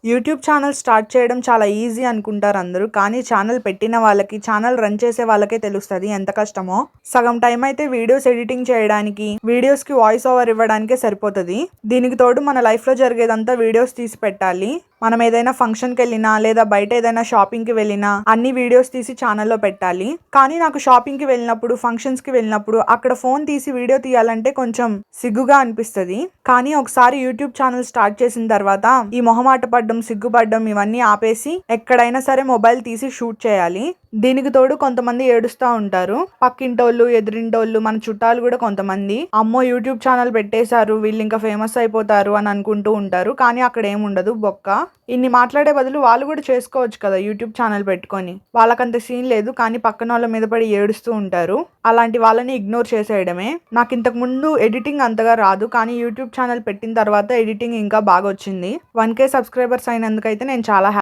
YouTube channel start చేయడం చాలా easy అనుకుంటారు అందరూ. కానీ ఛానల్ పెట్టిన వాళ్ళకి, ఛానల్ రన్ చేసే వాళ్ళకే తెలుస్తుంది ఎంత కష్టమో. సగం టైం అయితే వీడియోస్ ఎడిటింగ్ చేయడానికి, వీడియోస్ కి వాయిస్ ఓవర్ ఇవ్వడానికే సరిపోతుంది. దీనికి తోడు మన లైఫ్ లో జరిగేదంతా వీడియోస్ తీసి పెట్టాలి. మనం ఏదైనా ఫంక్షన్కి వెళ్ళినా లేదా బయట ఏదైనా షాపింగ్కి వెళ్ళినా అన్ని వీడియోస్ తీసి ఛానల్లో పెట్టాలి. కానీ నాకు షాపింగ్కి వెళ్ళినప్పుడు, ఫంక్షన్స్కి వెళ్ళినప్పుడు అక్కడ ఫోన్ తీసి వీడియో తీయాలంటే కొంచెం సిగ్గుగా అనిపిస్తుంది. కానీ ఒకసారి యూట్యూబ్ ఛానల్ స్టార్ట్ చేసిన తర్వాత ఈ మొహమాట పడ్డం, సిగ్గుపడ్డం ఇవన్నీ ఆపేసి ఎక్కడైనా సరే మొబైల్ తీసి షూట్ చేయాలి. దీనికి తోడు కొంతమంది ఏడుస్తూ ఉంటారు. పక్కింటోళ్ళు, ఎదురింటోళ్ళు, మన చుట్టాలు కూడా కొంతమంది అమ్మో యూట్యూబ్ ఛానల్ పెట్టేశారు, వీళ్ళు ఇంకా ఫేమస్ అయిపోతారు అని అనుకుంటూ ఉంటారు. కానీ అక్కడ ఏముండదు, బొక్క. ఇన్ని మాట్లాడే బదులు వాళ్ళు కూడా చేసుకోవచ్చు కదా యూట్యూబ్ ఛానల్ పెట్టుకొని. వాళ్ళకంత సీన్ లేదు, కానీ పక్కన వాళ్ళ మీద పడి ఏడుస్తూ ఉంటారు. అలాంటి వాళ్ళని ఇగ్నోర్ చేసేయడమే. నాకు ఇంతకు ముందు ఎడిటింగ్ అంతగా రాదు, కానీ యూట్యూబ్ ఛానల్ పెట్టిన తర్వాత ఎడిటింగ్ ఇంకా బాగా వచ్చింది. 1K సబ్స్క్రైబర్స్ అయినందుకైతే నేను చాలా